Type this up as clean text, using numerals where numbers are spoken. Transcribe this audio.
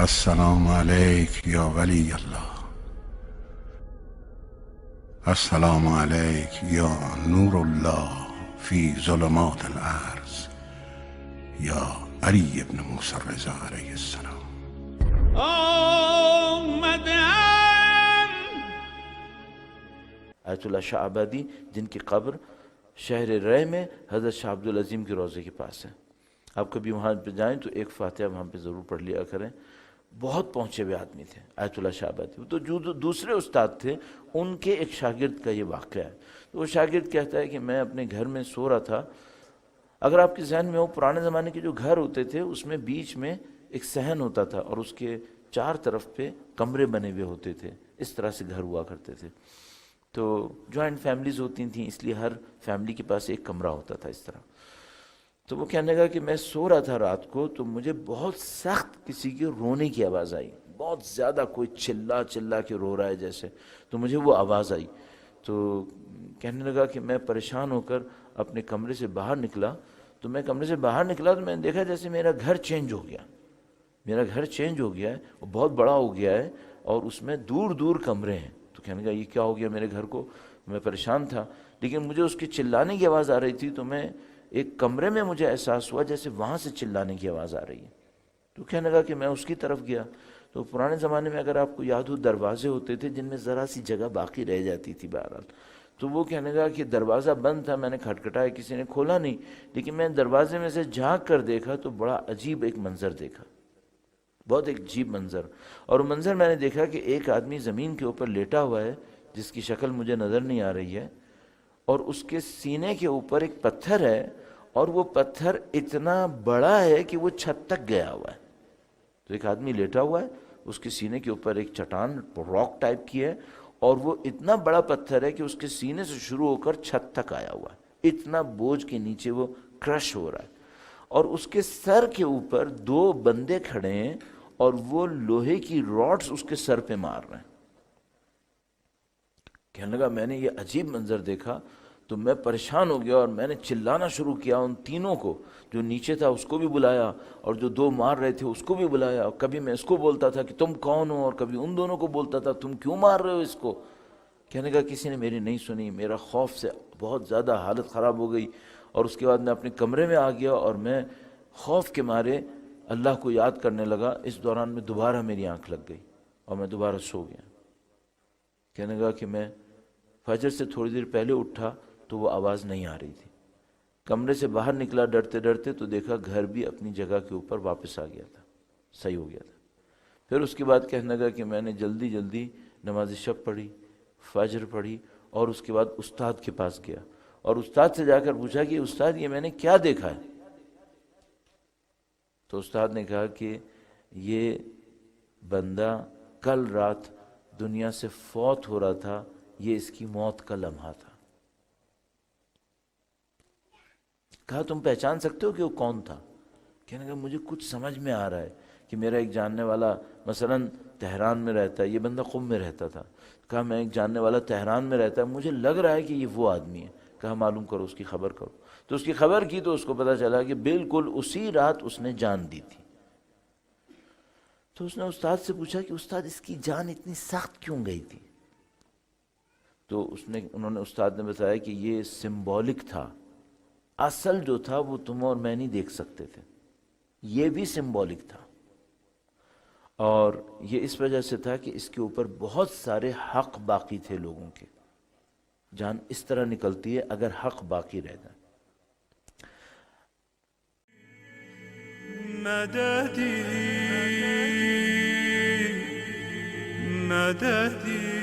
السلام عليك يا ولي الله. السلام عليك يا نور الله في ظلمات الأرض يا علي بن موسى الرضا عليه السلام. آیت اللہ شاہ آبادی جن کی قبر شہر رے میں حضرت شاہ عبدالعظیم کے روضے کے پاس ہے. آپ کبھی وہاں پہ جائیں تو ایک فاتحہ وہاں پہ ضرور پڑھ لیا کریں. بہت پہنچے ہوئے آدمی تھے آیت اللہ شاہ آبادی. تو جو دوسرے استاد تھے ان کے ایک شاگرد کا یہ واقعہ ہے. تو وہ شاگرد کہتا ہے کہ میں اپنے گھر میں سو رہا تھا. اگر آپ کے ذہن میں ہو پرانے زمانے کے جو گھر ہوتے تھے اس میں بیچ میں ایک صحن ہوتا تھا اور اس کے چار طرف پہ کمرے بنے ہوئے ہوتے تھے. اس طرح سے گھر ہوا کرتے تھے. تو جوائنٹ فیملیز ہوتی تھیں اس لیے ہر فیملی کے پاس ایک کمرہ ہوتا تھا اس طرح. تو وہ کہنے لگا کہ میں سو رہا تھا رات کو تو مجھے بہت سخت کسی کے رونے کی آواز آئی. بہت زیادہ کوئی چلا کے رو رہا ہے جیسے. تو مجھے وہ آواز آئی. تو کہنے لگا کہ میں پریشان ہو کر اپنے کمرے سے باہر نکلا. تو میں کمرے سے باہر نکلا تو میں نے دیکھا جیسے میرا گھر چینج ہو گیا. میرا گھر چینج ہو گیا ہے وہ بہت بڑا ہو گیا ہے اور اس میں دور دور کمرے ہیں. تو کہنے لگا یہ کیا ہو گیا میرے گھر کو. میں پریشان تھا لیکن مجھے اس کی چلانے کی آواز آ رہی تھی. تو میں ایک کمرے میں مجھے احساس ہوا جیسے وہاں سے چلانے کی آواز آ رہی ہے. تو کہنے لگا کہ میں اس کی طرف گیا. تو پرانے زمانے میں اگر آپ کو یاد ہو دروازے ہوتے تھے جن میں ذرا سی جگہ باقی رہ جاتی تھی بہرحال. تو وہ کہنے لگا کہ دروازہ بند تھا. میں نے کھٹکھٹایا کسی نے کھولا نہیں لیکن میں دروازے میں سے جھانک کر دیکھا تو بڑا عجیب ایک منظر دیکھا. بہت ایک عجیب منظر. اور منظر میں نے دیکھا کہ ایک آدمی زمین کے اوپر لیٹا ہوا ہے جس کی شکل مجھے نظر نہیں آ رہی ہے اور اس کے سینے کے اوپر ایک پتھر ہے اور وہ پتھر اتنا بڑا ہے کہ وہ چھت تک گیا ہوا ہے. تو ایک آدمی لیٹا ہوا ہے اس کے سینے کے اوپر ایک چٹان راک ٹائپ کی ہے اور وہ اتنا بڑا پتھر ہے کہ اس کے سینے سے شروع ہو کر چھت تک آیا ہوا ہے. اتنا بوجھ کے نیچے وہ کرش ہو رہا ہے. اور اس کے سر کے اوپر دو بندے کھڑے ہیں اور وہ لوہے کی راڈز اس کے سر پہ مار رہے ہیں. کہنے لگا میں نے یہ عجیب منظر دیکھا تو میں پریشان ہو گیا اور میں نے چلانا شروع کیا. ان تینوں کو جو نیچے تھا اس کو بھی بلایا اور جو دو مار رہے تھے اس کو بھی بلایا. اور کبھی میں اس کو بولتا تھا کہ تم کون ہو اور کبھی ان دونوں کو بولتا تھا تم کیوں مار رہے ہو اس کو. کہنے لگا کسی نے میری نہیں سنی. میرا خوف سے بہت زیادہ حالت خراب ہو گئی اور اس کے بعد میں اپنے کمرے میں آ گیا اور میں خوف کے مارے اللہ کو یاد کرنے لگا. اس دوران میں دوبارہ میری آنکھ لگ گئی اور میں دوبارہ سو گیا. کہنے لگا کہ میں فجر سے تھوڑی دیر پہلے اٹھا تو وہ آواز نہیں آ رہی تھی. کمرے سے باہر نکلا ڈرتے ڈرتے تو دیکھا گھر بھی اپنی جگہ کے اوپر واپس آ گیا تھا. صحیح ہو گیا تھا. پھر اس کے بعد کہنے لگا کہ میں نے جلدی جلدی نماز شب پڑھی, فجر پڑھی اور اس کے بعد استاد کے پاس گیا اور استاد سے جا کر پوچھا کہ استاد یہ میں نے کیا دیکھا ہے. تو استاد نے کہا کہ یہ بندہ کل رات دنیا سے فوت ہو رہا تھا, یہ اس کی موت کا لمحہ تھا. کہا تم پہچان سکتے ہو کہ وہ کون تھا. کہنے لگا مجھے کچھ سمجھ میں آ رہا ہے کہ میرا ایک جاننے والا مثلا تہران میں رہتا ہے, یہ بندہ قم میں رہتا تھا. کہا میں ایک جاننے والا تہران میں رہتا ہے, مجھے لگ رہا ہے کہ یہ وہ آدمی ہے. کہا معلوم کرو, اس کی خبر کرو. تو اس کی خبر کی تو اس کو پتا چلا کہ بالکل اسی رات اس نے جان دی تھی. تو اس نے استاد سے پوچھا کہ استاد اس کی جان اتنی سخت کیوں گئی تھی. تو انہوں نے استاد نے بتایا کہ یہ سمبولک تھا. اصل جو تھا وہ تم اور میں نہیں دیکھ سکتے تھے, یہ بھی سمبولک تھا. اور یہ اس وجہ سے تھا کہ اس کے اوپر بہت سارے حق باقی تھے لوگوں کے. جان اس طرح نکلتی ہے اگر حق باقی رہ جائے. مددی مددی